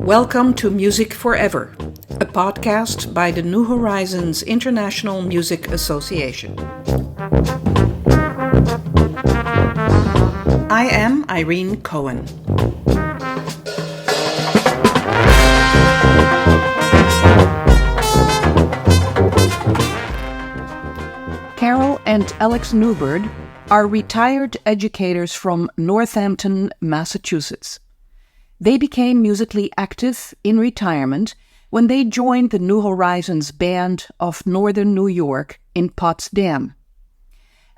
Welcome to Music Forever, a podcast by the New Horizons International Music Association. I am Irene Cohen. Carol and Alex Neubert are retired educators from Northampton, Massachusetts. They became musically active in retirement when they joined the New Horizons Band of Northern New York in Potsdam.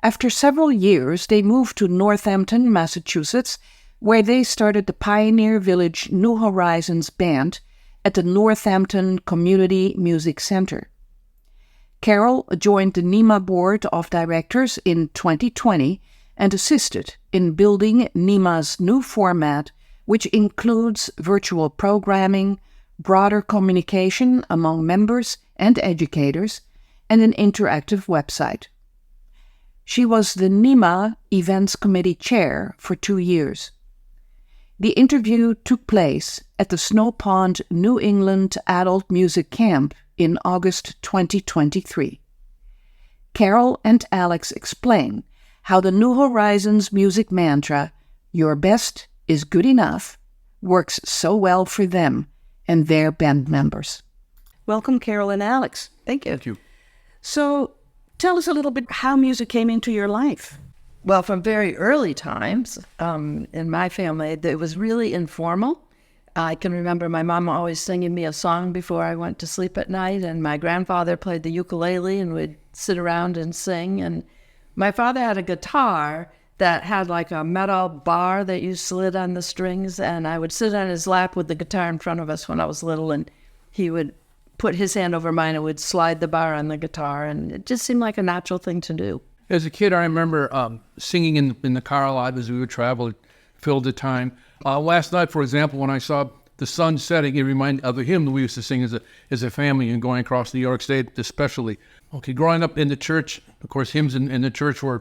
After several years, they moved to Northampton, Massachusetts, where they started the Pioneer Village New Horizons Band at the Northampton Community Music Center. Carol joined the NEMA Board of Directors in 2020 and assisted in building NEMA's new format, which includes virtual programming, broader communication among members and educators, and an interactive website. She was the NEMA Events Committee Chair for 2 years. The interview took place at the Snow Pond, New England Adult Music Camp in August 2023. Carol and Alex explain how the New Horizons music mantra, "Your best is good enough," works so well for them and their band members. Welcome, Carol and Alex. Thank you. Thank you. So, tell us a little bit how music came into your life. Well, from very early times in my family, it was really informal. I can remember my mom always singing me a song before I went to sleep at night, and my grandfather played the ukulele and would sit around and sing. And my father had a guitar that had like a metal bar that you slid on the strings, and I would sit on his lap with the guitar in front of us when I was little, and he would put his hand over mine and would slide the bar on the guitar, and it just seemed like a natural thing to do. As a kid, I remember singing in the car a lot as we would travel. It filled the time. Last night, for example, when I saw the sun setting, it reminded of a hymn that we used to sing as a family and going across New York State especially. Okay, growing up in the church, of course, hymns in the church were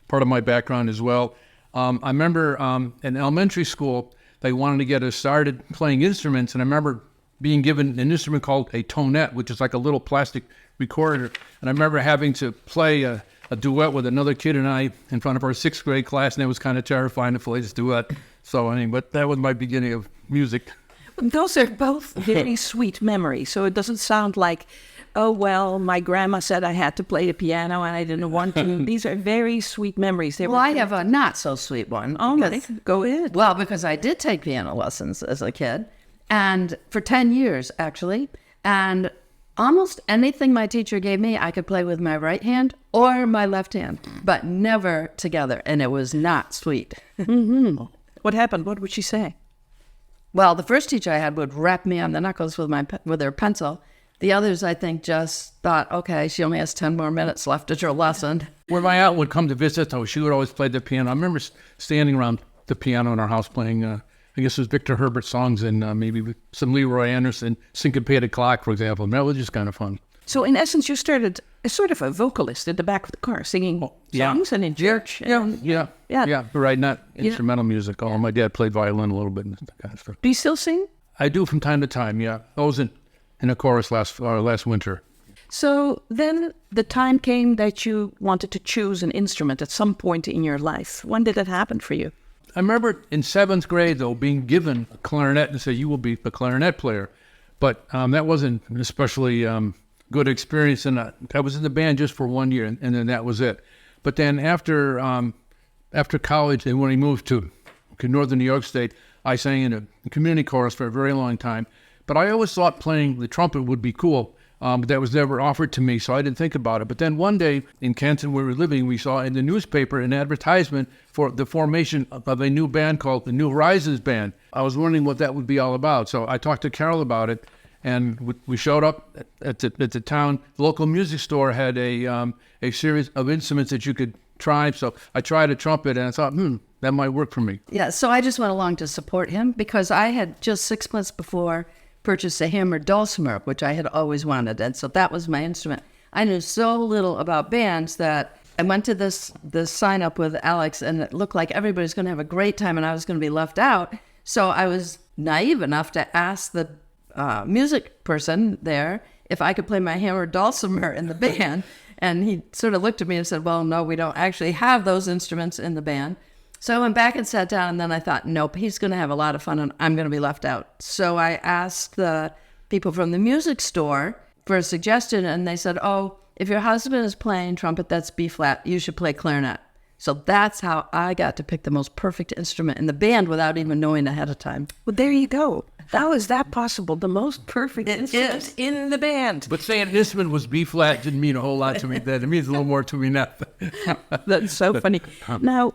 part of my background as well. I remember in elementary school, they wanted to get us started playing instruments, and I remember being given an instrument called a tonette, which is like a little plastic recorder, and I remember having to play a duet with another kid and I in front of our 6th grade class, and it was kind of terrifying to play this duet. So, but that was my beginning of music. Those are both very sweet memories, so it doesn't sound like, oh, well, my grandma said I had to play the piano and I didn't want to. These are very sweet memories. I have a not-so-sweet one. Oh, go ahead. Well, because I did take piano lessons as a kid, and for 10 years, actually, and almost anything my teacher gave me, I could play with my right hand or my left hand, but never together, and it was not sweet. Mm-hmm. What happened? What would she say? Well, the first teacher I had would rap me on the knuckles with her pencil. The others, I think, just thought, okay, she only has 10 more minutes left at her lesson. When my aunt would come to visit, though, she would always play the piano. I remember standing around the piano in our house playing, I guess it was Victor Herbert songs and maybe with some Leroy Anderson, Syncopated Clock, for example. And that was just kind of fun. So in essence, you started as sort of a vocalist at the back of the car, singing songs and in church. Yeah. Right, not instrumental music. Oh, my dad played violin a little bit and that kind of stuff. Do you still sing? I do from time to time, yeah. I was in a chorus last winter. So then the time came that you wanted to choose an instrument at some point in your life. When did that happen for you? I remember in 7th grade, though, being given a clarinet and said, you will be a clarinet player. But that wasn't an especially good experience. And I was in the band just for 1 year, and then that was it. But then after college, and when I moved to Northern New York State, I sang in a community chorus for a very long time. But I always thought playing the trumpet would be cool, but that was never offered to me, so I didn't think about it. But then one day in Canton, where we were living, we saw in the newspaper an advertisement for the formation of a new band called the New Horizons Band. I was wondering what that would be all about, so I talked to Carol about it, and we showed up at the town. The local music store had a series of instruments that you could try, so I tried a trumpet, and I thought, that might work for me. Yeah, so I just went along to support him because I had just 6 months before purchased a hammer dulcimer, which I had always wanted, and so that was my instrument. I knew so little about bands that I went to this sign up with Alex, and it looked like everybody's going to have a great time and I was going to be left out. So I was naive enough to ask the music person there if I could play my hammered dulcimer in the band. And he sort of looked at me and said, well, no, we don't actually have those instruments in the band. So I went back and sat down, and then I thought, nope, he's going to have a lot of fun, and I'm going to be left out. So I asked the people from the music store for a suggestion, and they said, oh, if your husband is playing trumpet, that's B flat, you should play clarinet. So that's how I got to pick the most perfect instrument in the band without even knowing ahead of time. Well, there you go. How is that possible? The most perfect instrument in the band. But saying an instrument was B flat didn't mean a whole lot to me then. It means a little more to me now. That's so funny. Now,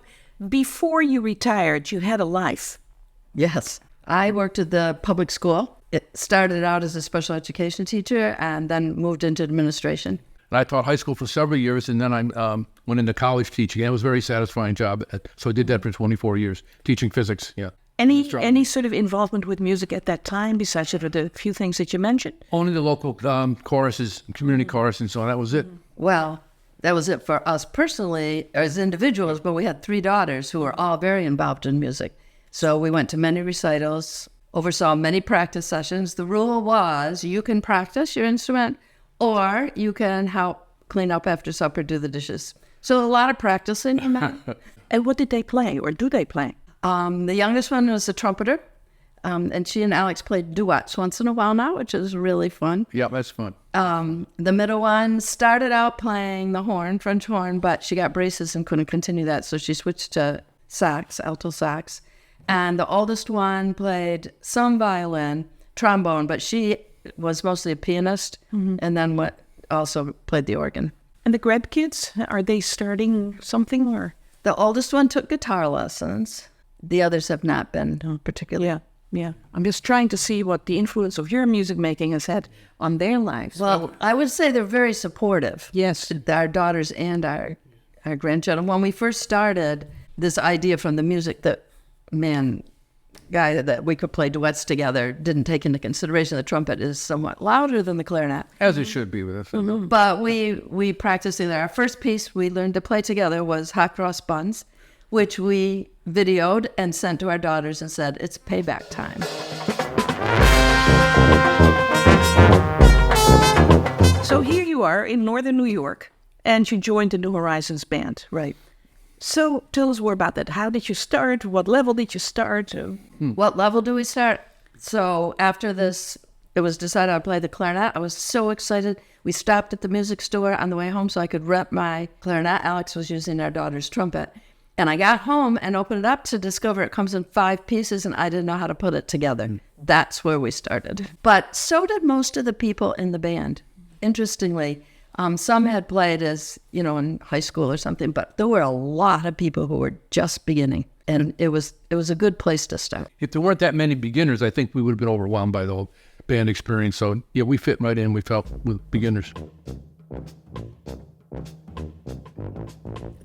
before you retired, you had a life. Yes. I worked at the public school. It started out as a special education teacher and then moved into administration. And I taught high school for several years, and then I went into college teaching. It was a very satisfying job. So I did that for 24 years, teaching physics, yeah. Any sort of involvement with music at that time, besides sort of the few things that you mentioned? Only the local choruses, community chorus, and so on. That was it. Well, that was it for us personally as individuals, but we had 3 daughters who were all very involved in music. So we went to many recitals, oversaw many practice sessions. The rule was you can practice your instrument or you can help clean up after supper, do the dishes. So a lot of practicing. And what did they play, or do they play? The youngest one was a trumpeter, and she and Alex played duets once in a while now, which is really fun. Yeah, that's fun. The middle one started out playing the horn, French horn, but she got braces and couldn't continue that, so she switched to sax, alto sax. And the oldest one played some violin, trombone, but she was mostly a pianist, and then also played the organ. And the grandkids, are they starting something, or? The oldest one took guitar lessons. The others have not been particularly. Yeah. I'm just trying to see what the influence of your music making has had on their lives. Well, I would say they're very supportive. Yes. Our daughters and our grandchildren. When we first started this idea from the music guy that we could play duets together didn't take into consideration the trumpet is somewhat louder than the clarinet. As it should be with us. But we practiced together. Our first piece we learned to play together was Hot Cross Buns, which we videoed and sent to our daughters and said, it's payback time. So here you are in northern New York, and you joined the New Horizons band. Right. So tell us more about that. How did you start? What level did you start? What level do we start? So after this, it was decided I'd play the clarinet. I was so excited. We stopped at the music store on the way home so I could rent my clarinet. Alex was using our daughter's trumpet. And I got home and opened it up to discover it comes in 5 pieces, and I didn't know how to put it together. That's where we started. But so did most of the people in the band. Interestingly, some had played as, in high school or something, but there were a lot of people who were just beginning. And it was a good place to start. If there weren't that many beginners, I think we would have been overwhelmed by the whole band experience. So, yeah, we fit right in. We felt with beginners.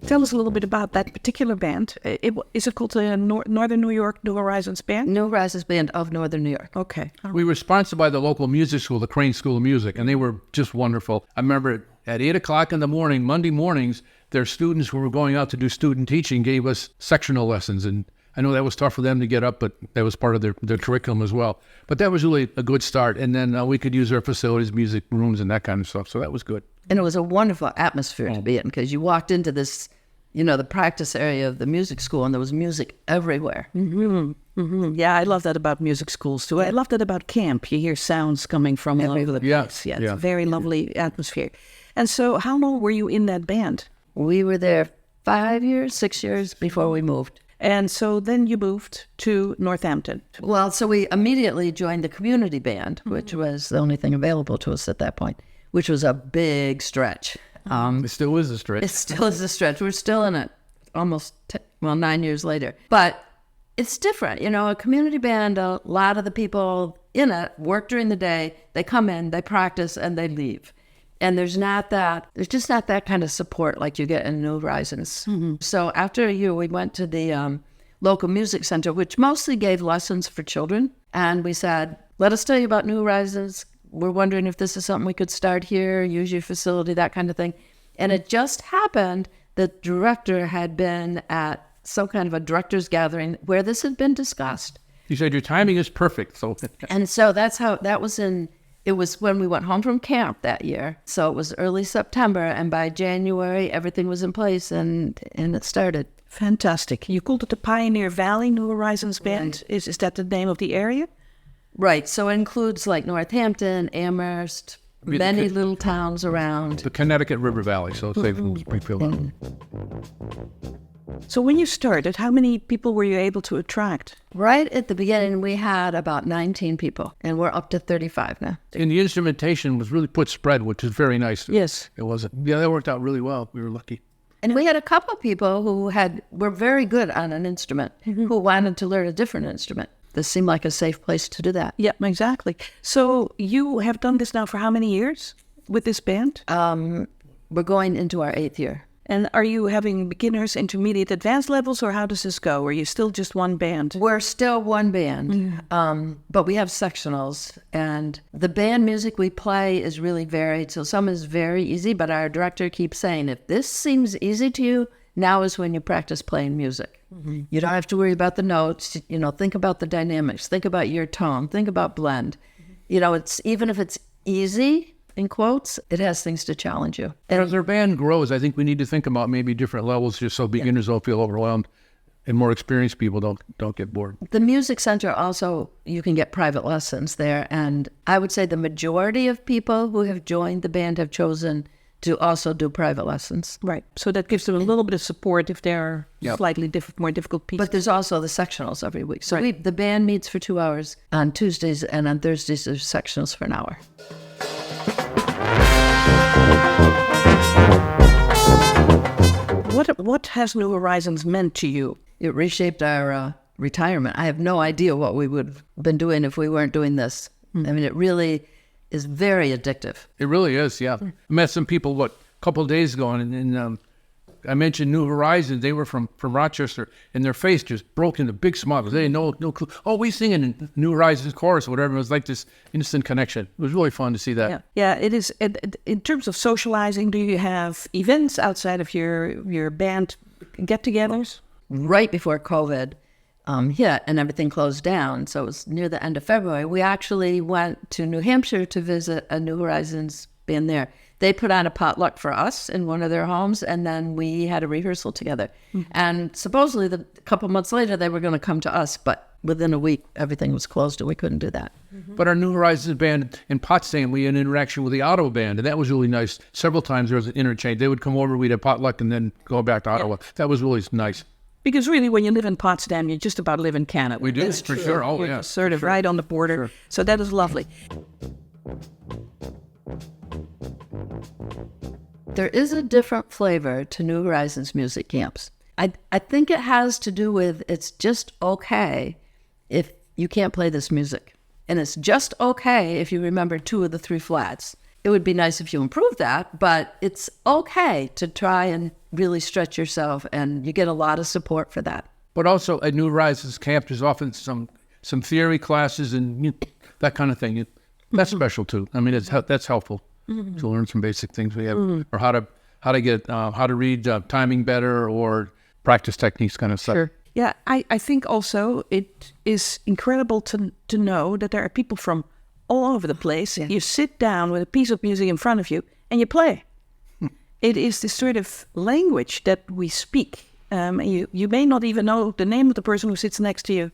Tell us a little bit about that particular band. Is it called the Northern New York New Horizons Band? New Horizons Band of Northern New York. Okay. We were sponsored by the local music school, the Crane School of Music, and they were just wonderful. I remember at 8 o'clock in the morning, Monday mornings, their students who were going out to do student teaching gave us sectional lessons. And I know that was tough for them to get up, but that was part of their curriculum as well. But that was really a good start. And then we could use their facilities, music rooms, and that kind of stuff. So that was good. And it was a wonderful atmosphere to be in, because you walked into this, the practice area of the music school, and there was music everywhere. Yeah, I love that about music schools too. I love that about camp. You hear sounds coming from all over the place. Yeah, it's a very lovely atmosphere. And so how long were you in that band? We were there 5 years, 6 years before we moved. And so then you moved to Northampton. Well, so we immediately joined the community band, which was the only thing available to us at that point, which was a big stretch. It still is a stretch. It still is a stretch. We're still in it almost, 9 years later. But it's different. A community band, a lot of the people in it work during the day. They come in, they practice, and they leave. And there's just not that kind of support like you get in New Horizons. So after a year, we went to the local music center, which mostly gave lessons for children. And we said, let us tell you about New Horizons. We're wondering if this is something we could start here, use your facility, that kind of thing. And it just happened that the director had been at some kind of a director's gathering where this had been discussed. You said your timing is perfect. So And so it was when we went home from camp that year. So it was early September, and by January, everything was in place and it started. Fantastic. You called it the Pioneer Valley New Horizons Band. Is that the name of the area? Right. So it includes like Northampton, Amherst, many little towns around. the Connecticut River Valley. So say Springfield. So when you started, how many people were you able to attract? Right at the beginning, we had about 19 people, and we're up to 35 now. And the instrumentation was really put spread, which is very nice. Yes. It wasn't. Yeah, that worked out really well. We were lucky. And we had a couple of people who were very good on an instrument, who wanted to learn a different instrument. This seemed like a safe place to do that. Yeah, exactly. So you have done this now for how many years with this band? We're going into our 8th year. And are you having beginners, intermediate, advanced levels, or how does this go? Are you still just one band? We're still one band, but we have sectionals. And the band music we play is really varied. So some is very easy, but our director keeps saying, if this seems easy to you, now is when you practice playing music. You don't have to worry about the notes. Think about the dynamics. Think about your tone. Think about blend. It's even if it's easy, in quotes, it has things to challenge you. As our band grows, I think we need to think about maybe different levels just so beginners don't feel overwhelmed and more experienced people don't get bored. The music center also, you can get private lessons there. And I would say the majority of people who have joined the band have chosen to also do private lessons. Right. So that gives them a little bit of support if they're slightly more difficult pieces. But there's also the sectionals every week. So the band meets for 2 hours on Tuesdays, and on Thursdays there's sectionals for an hour. What has New Horizons meant to you? It reshaped our retirement. I have no idea what we would have been doing if we weren't doing this. I mean, it really is very addictive. It really is, yeah. I met some people, a couple of days ago, and I mentioned New Horizons. They were from Rochester, and their face just broke into big smiles. They had no clue. Oh, we sing in New Horizons chorus or whatever. It was like this instant connection. It was really fun to see that. Yeah. It is. In terms of socializing, do you have events outside of your band get-togethers? Right before COVID hit and everything closed down, so it was near the end of February, we actually went to New Hampshire to visit a New Horizons band there. They put on a potluck for us in one of their homes, and then we had a rehearsal together. And supposedly a couple months later, they were going to come to us, but within a week, everything was closed and we couldn't do that. But our New Horizons band in Potsdam, we had an interaction with the Ottawa band, and that was really nice. Several times there was an interchange. They would come over, we'd have potluck, and then go back to Ottawa. That was really nice. Because really, when you live in Potsdam, you just about live in Canada. We do, for sure. Oh, You're yeah. sort of right on the border. Sure. So that is lovely. There is a different flavor to New Horizons music camps. I think it has to do with it's just okay if you can't play this music. And it's just okay if you remember 2 of the 3 flats. It would be nice if you improved that, but it's okay to try and really stretch yourself, and you get a lot of support for that. But also at New Horizons camp, there's often some theory classes and that kind of thing. That's special too. I mean, that's helpful to learn some basic things we have, or how to read timing better, or practice techniques, kind of stuff. Sure. Yeah, I think also it is incredible to know that there are people from all over the place. Yeah. You sit down with a piece of music in front of you and you play. It is this sort of language that we speak. You may not even know the name of the person who sits next to you,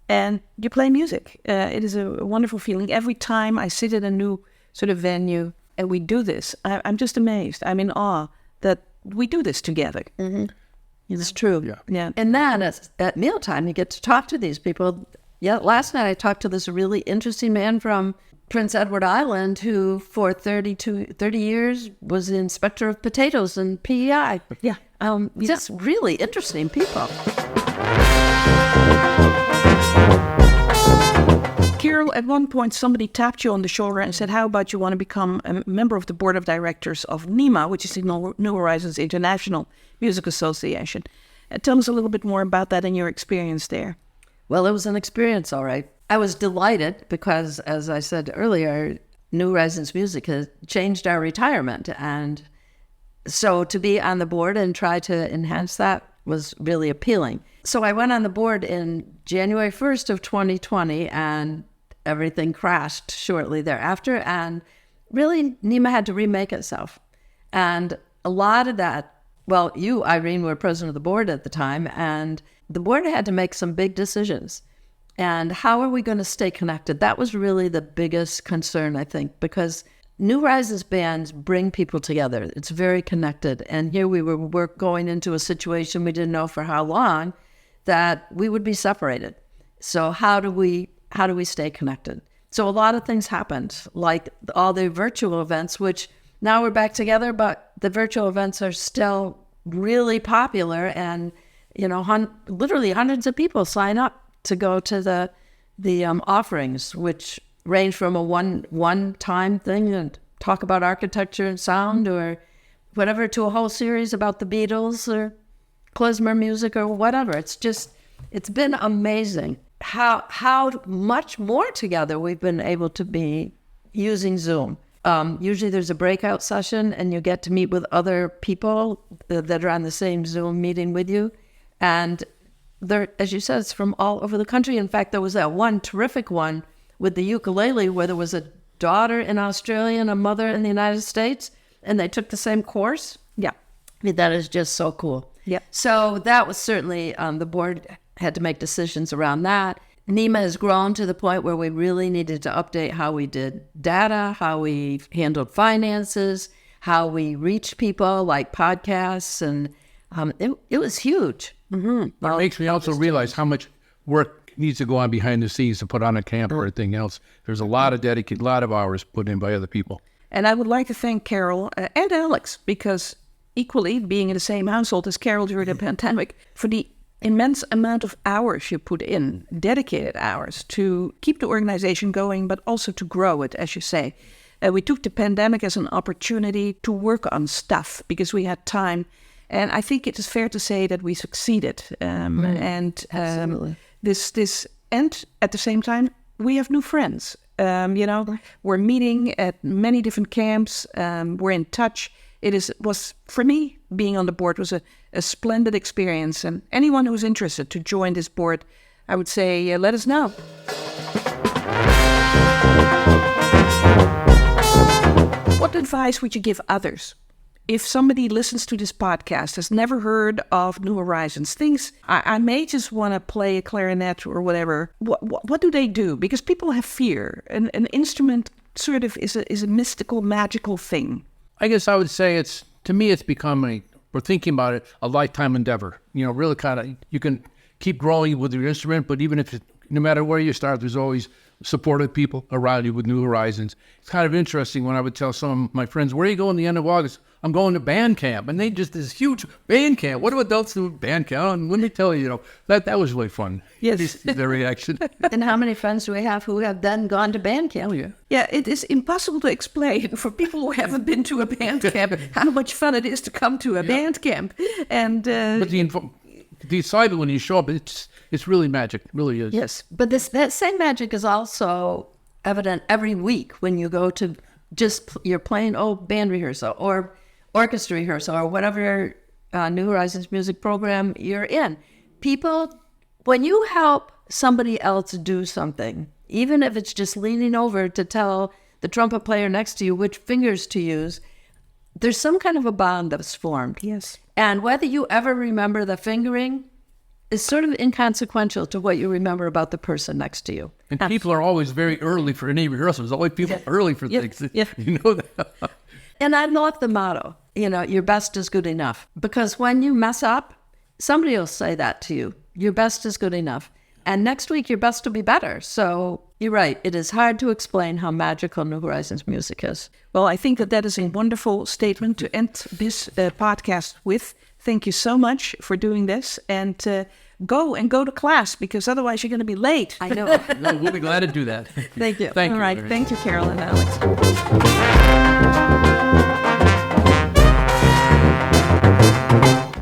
and you play music. It is a wonderful feeling. Every time I sit at a new sort of venue and we do this, I'm just amazed. I'm in awe that we do this together. Mm-hmm. It's true. Yeah. And then at mealtime, you get to talk to these people. Yeah, last night I talked to this really interesting man from Prince Edward Island who for 30 years was the inspector of potatoes in PEI. Yeah. Just really interesting people. Carol, at one point somebody tapped you on the shoulder and said, how about you want to become a member of the board of directors of NEMA, which is the New Horizons International Music Association. Tell us a little bit more about that and your experience there. Well, it was an experience, all right. I was delighted because, as I said earlier, New Horizons Music has changed our retirement. And so to be on the board and try to enhance that was really appealing. So I went on the board in January 1st of 2020, and everything crashed shortly thereafter. And really, NEMA had to remake itself. And a lot of that, well, you, Irene, were president of the board at the time, and the board had to make some big decisions. And how are we going to stay connected? That was really the biggest concern, I think, because New Horizons bands bring people together. It's very connected. And here we were going into a situation we didn't know for how long that we would be separated. So how do we stay connected? So a lot of things happened, like all the virtual events, which now we're back together, but the virtual events are still really popular. And, literally hundreds of people sign up to go to the offerings, which range from a one-time thing and talk about architecture and sound or whatever to a whole series about the Beatles or klezmer music or whatever. It's been amazing how much more together we've been able to be using Zoom. Usually there's a breakout session and you get to meet with other people that are on the same Zoom meeting with you. And they're, as you said, it's from all over the country. In fact, there was that one terrific one with the ukulele where there was a daughter in Australia and a mother in the United States, and they took the same course. Yeah. I mean, that is just so cool. Yeah. So that was certainly, the board had to make decisions around that. NEMA has grown to the point where we really needed to update how we did data, how we handled finances, how we reached people like podcasts, and it was huge. Mm-hmm. It makes me also realize how much work needs to go on behind the scenes to put on a camp or anything else. There's a lot of hours put in by other people. And I would like to thank Carol and Alex, because equally being in the same household as Carol during the pandemic, for the immense amount of hours you put in, dedicated hours, to keep the organization going, but also to grow it, as you say. We took the pandemic as an opportunity to work on stuff because we had time. And I think it is fair to say that we succeeded. Absolutely. This and at the same time, we have new friends. We're meeting at many different camps. We're in touch. Was for me, being on the board was a splendid experience. And anyone who's interested to join this board, I would say, let us know. What advice would you give others? If somebody listens to this podcast, has never heard of New Horizons, thinks, I may just want to play a clarinet or whatever, what do they do? Because people have fear. An instrument sort of is a mystical, magical thing. I guess I would say it's become we're thinking about it, a lifetime endeavor. Really kind of, you can keep growing with your instrument, but even if no matter where you start, there's always supportive people around you with New Horizons. It's kind of interesting when I would tell some of my friends, where are you going the end of August? I'm going to band camp. And they just, this huge band camp. What do adults do with band camp? And let me tell you, that was really fun. Yes. Their reaction. And how many friends do we have who have then gone to band camp? Oh, yeah. Yeah, it is impossible to explain for people who haven't been to a band camp how much fun it is to come to a band camp. And but the excitement when you show up, it's really magic. It really is. Yes, but that same magic is also evident every week when you go to you're playing band rehearsal or orchestra rehearsal or whatever New Horizons music program you're in. People, when you help somebody else do something, even if it's just leaning over to tell the trumpet player next to you which fingers to use, there's some kind of a bond that's formed. yes. And whether you ever remember the fingering is sort of inconsequential to what you remember about the person next to you. And people are always very early for any rehearsal. There's always people early for things. Yeah. You know that. And I love the motto, your best is good enough. Because when you mess up, somebody will say that to you. Your best is good enough. And next week, your best will be better. So you're right. It is hard to explain how magical New Horizons music is. Well, I think that is a wonderful statement to end this podcast with. Thank you so much for doing this. And go to class, because otherwise you're going to be late. I know. No, we'll be glad to do that. Thank you. Thank you. All right. Larry. Thank you, Carol and Alex.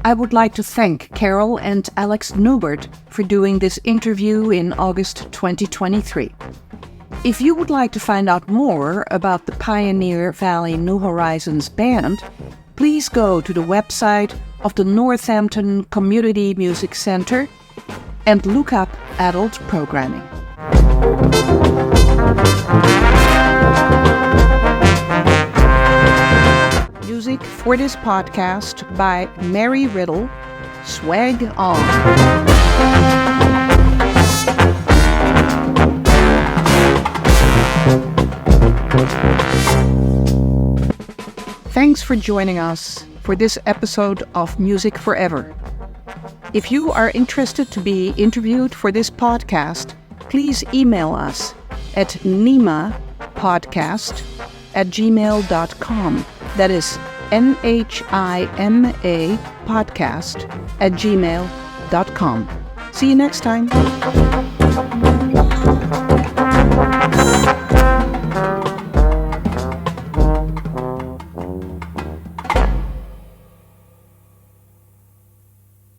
I would like to thank Carol and Alex Neubert for doing this interview in August 2023. If you would like to find out more about the Pioneer Valley New Horizons band, please go to the website of the Northampton Community Music Center and look up adult programming. Music for this podcast by Mary Riddle. Swag on. Thanks for joining us for this episode of Music Forever. If you are interested to be interviewed for this podcast, please email us at nimapodcast@gmail.com. That is NHIMA podcast@gmail.com. See you next time.